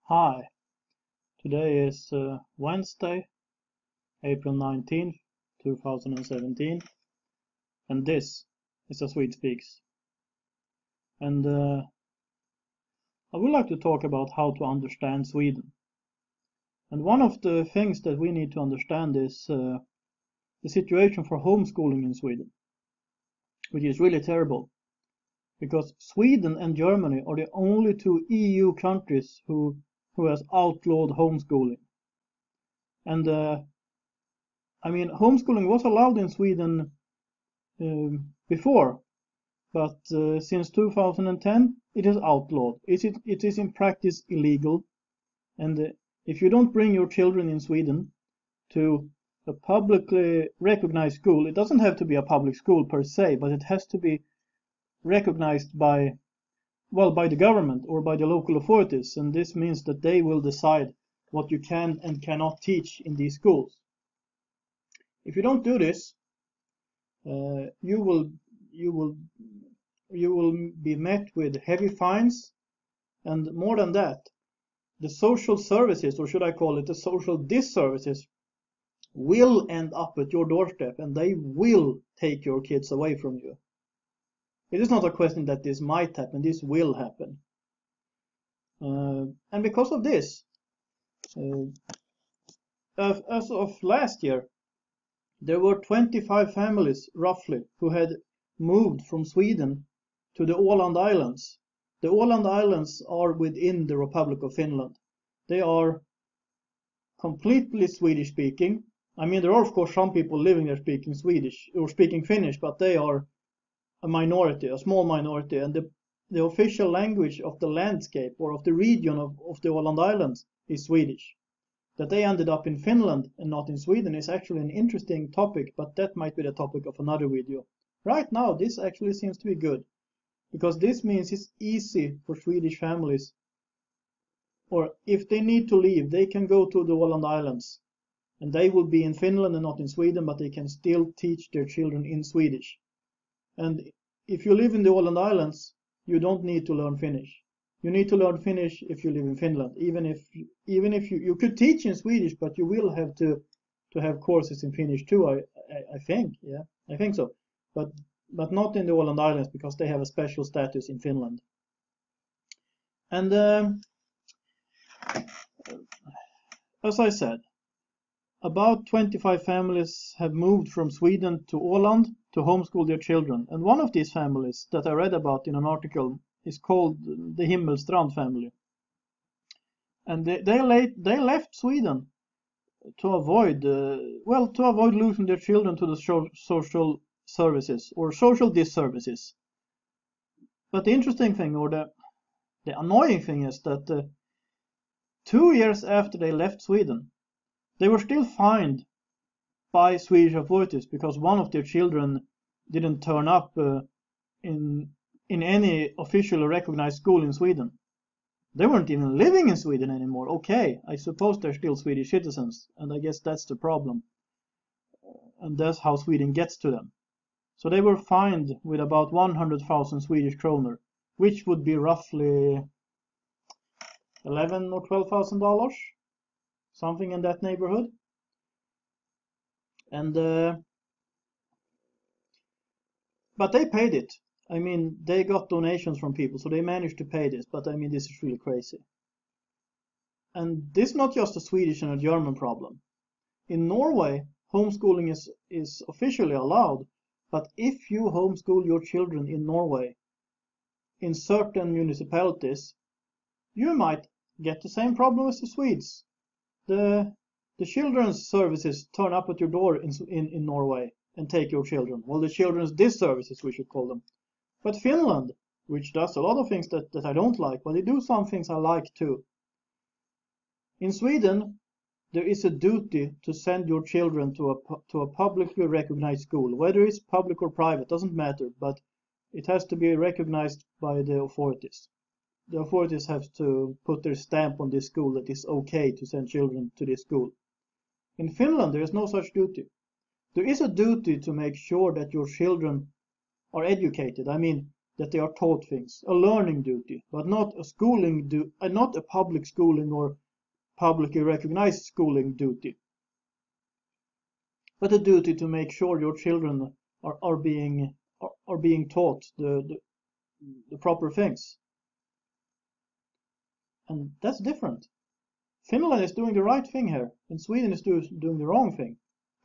Hi, today is Wednesday, April 19th, 2017, and this is a Swede Speaks. And I would like to talk about how to understand Sweden. And one of the things that we need to understand is the situation for homeschooling in Sweden, which is really terrible, because Sweden and Germany are the only two EU countries who has outlawed homeschooling. And homeschooling was allowed in Sweden before, but since 2010 it is outlawed. It is in practice illegal, and if you don't bring your children in Sweden to a publicly recognized school, it doesn't have to be a public school per se, but it has to be recognized by the government or by the local authorities, and this means that they will decide what you can and cannot teach in these schools. If you don't do this, you will be met with heavy fines, and more than that, the social services, or should I call it the social disservices, will end up at your doorstep, and they will take your kids away from you. It is not a question that this might happen, this will happen. And because of this, as of last year, there were 25 families, roughly, who had moved from Sweden to the Åland Islands. The Åland Islands are within the Republic of Finland. They are completely Swedish-speaking. I mean, there are, of course, some people living there speaking Swedish or speaking Finnish, but they are a minority, a small minority. And the official language of the landscape or of the region of the Åland Islands is Swedish. That they ended up in Finland and not in Sweden is actually an interesting topic, but that might be the topic of another video. Right now, this actually seems to be good, because this means it's easy for Swedish families, or if they need to leave, they can go to the Åland Islands, and they will be in Finland and not in Sweden, but they can still teach their children in Swedish. And if you live in the Åland Islands, you don't need to learn Finnish. You need to learn Finnish if you live in Finland. Even if you could teach in Swedish, but you will have to have courses in Finnish too. I think, yeah, I think so. But not in the Åland Islands, because they have a special status in Finland. And as I said, about 25 families have moved from Sweden to Åland to homeschool their children. And one of these families that I read about in an article is called the Himmelstrand family. And they left Sweden to avoid losing their children to the social services or social disservices. But the interesting thing, or the annoying thing, is that 2 years after they left Sweden, they were still fined by Swedish authorities because one of their children didn't turn up in any officially recognized school in Sweden. They weren't even living in Sweden anymore. Okay, I suppose they're still Swedish citizens, and I guess that's the problem. And that's how Sweden gets to them. So they were fined with about 100,000 Swedish kroner, which would be roughly $11,000 or $12,000, something in that neighborhood. And but they paid it. I mean, they got donations from people, so they managed to pay this. But I mean, this is really crazy. And this is not just a Swedish and a German problem. In Norway, homeschooling is officially allowed, but if you homeschool your children in Norway, in certain municipalities, you might get the same problem as the Swedes. The children's services turn up at your door in Norway and take your children. Well, the children's disservices, we should call them. But Finland, which does a lot of things that I don't like, but they do some things I like too. In Sweden, there is a duty to send your children to a publicly recognized school. Whether it's public or private, doesn't matter, but it has to be recognized by the authorities. The authorities have to put their stamp on this school that it's okay to send children to this school. In Finland, there is no such duty. There is a duty to make sure that your children are educated. I mean, that they are taught things, a learning duty, but not a schooling not a public schooling or publicly recognized schooling duty, but a duty to make sure your children are being taught the proper things. And that's different. Finland is doing the right thing here, and Sweden is doing the wrong thing.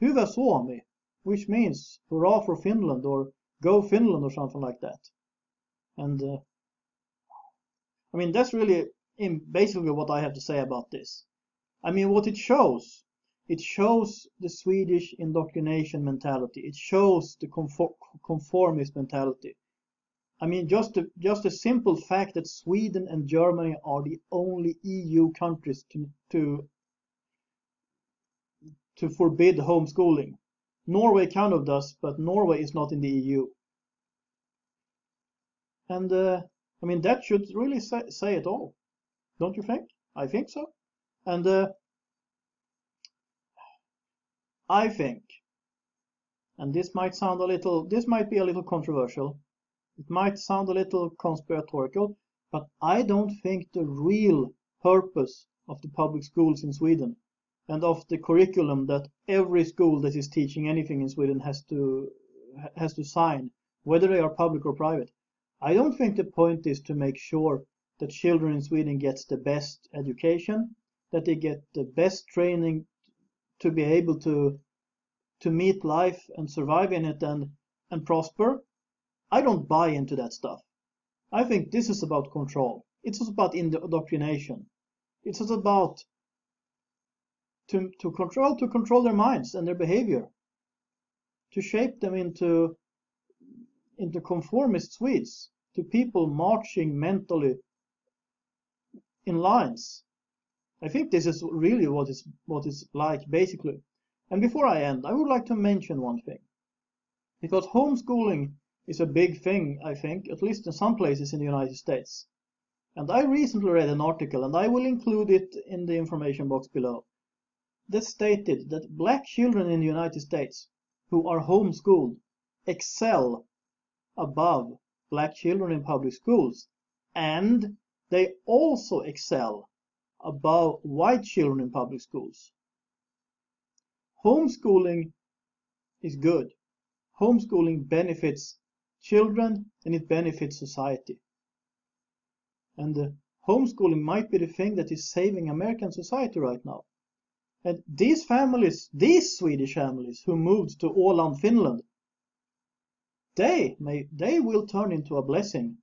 Hyvä Suomi, which means hurrah for Finland or go Finland or something like that. And I mean, that's really basically what I have to say about this. I mean, what it shows the Swedish indoctrination mentality. It shows the conformist mentality. I mean, just a simple fact that Sweden and Germany are the only EU countries to forbid homeschooling. Norway kind of does, but Norway is not in the EU. And I mean, that should really say it all, don't you think? I think so. And I think, and this might be a little controversial. It might sound a little conspiratorial, but I don't think the real purpose of the public schools in Sweden and of the curriculum that every school that is teaching anything in Sweden has to sign, whether they are public or private. I don't think the point is to make sure that children in Sweden get the best education, that they get the best training to be able to meet life and survive in it and prosper. I don't buy into that stuff. I think this is about control. It's about indoctrination. It's about to control their minds and their behavior, to shape them into conformist Swedes, to people marching mentally in lines. I think this is really what is like, basically. And before I end, I would like to mention one thing, because homeschooling is a big thing, I think, at least in some places in the United States. And I recently read an article, and I will include it in the information box below, that stated that black children in the United States who are homeschooled excel above black children in public schools, and they also excel above white children in public schools. Homeschooling is good. Homeschooling benefits children and it benefits society. And homeschooling might be the thing that is saving American society right now. And these Swedish families who moved to Åland, Finland, they will turn into a blessing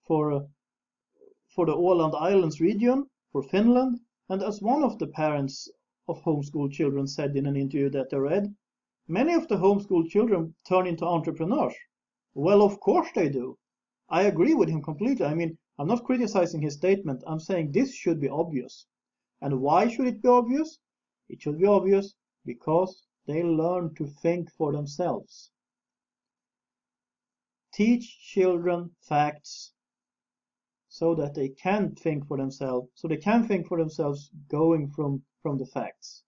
for the Åland Islands region, for Finland, and as one of the parents of homeschool children said in an interview that I read, many of the homeschool children turn into entrepreneurs. Well, of course they do. I agree with him completely. I mean, I'm not criticizing his statement. I'm saying this should be obvious. And why should it be obvious? It should be obvious because they learn to think for themselves. Teach children facts so that they can think for themselves, going from the facts.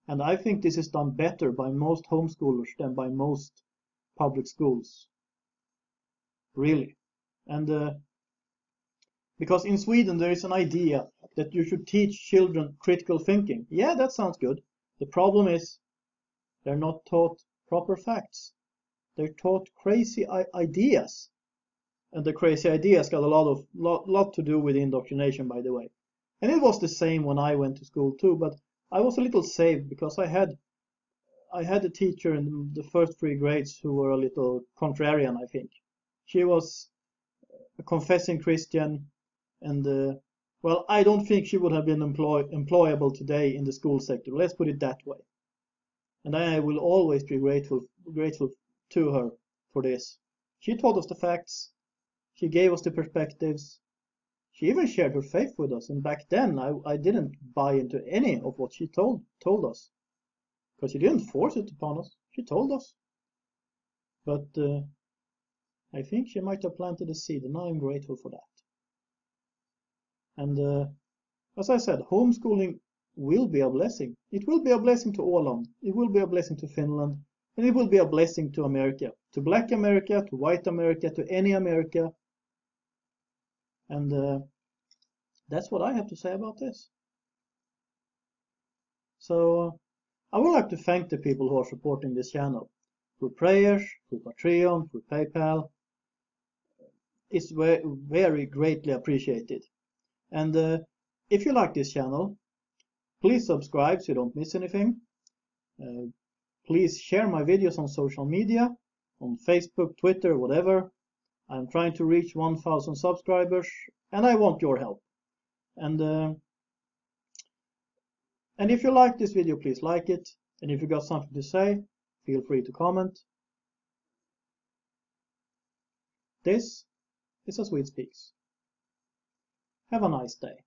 And I think this is done better by most homeschoolers than by most public schools. Really. And because in Sweden there is an idea that you should teach children critical thinking. Yeah, that sounds good. The problem is they're not taught proper facts. They're taught crazy ideas. And the crazy ideas got a lot to do with indoctrination, by the way. And it was the same when I went to school too, but I was a little saved because I had a teacher in the first 3 grades who were a little contrarian, I think. She was a confessing Christian, and well, I don't think she would have been employable today in the school sector. Let's put it that way. And I will always be grateful to her for this. She taught us the facts. She gave us the perspectives. She even shared her faith with us. And back then, I didn't buy into any of what she told us, because she didn't force it upon us. She told us. But I think she might have planted a seed, and I'm grateful for that. And as I said, homeschooling will be a blessing. It will be a blessing to Åland. It will be a blessing to Finland. And it will be a blessing to America. To Black America, to White America, to any America. And that's what I have to say about this. So I would like to thank the people who are supporting this channel through prayers, through Patreon, through PayPal. It's very greatly appreciated. And if you like this channel, please subscribe so you don't miss anything. Please share my videos on social media, on Facebook, Twitter, whatever. I'm trying to reach 1,000 subscribers, and I want your help. And if you like this video, please like it. And if you got something to say, feel free to comment. This is a Swede Speaks. Have a nice day.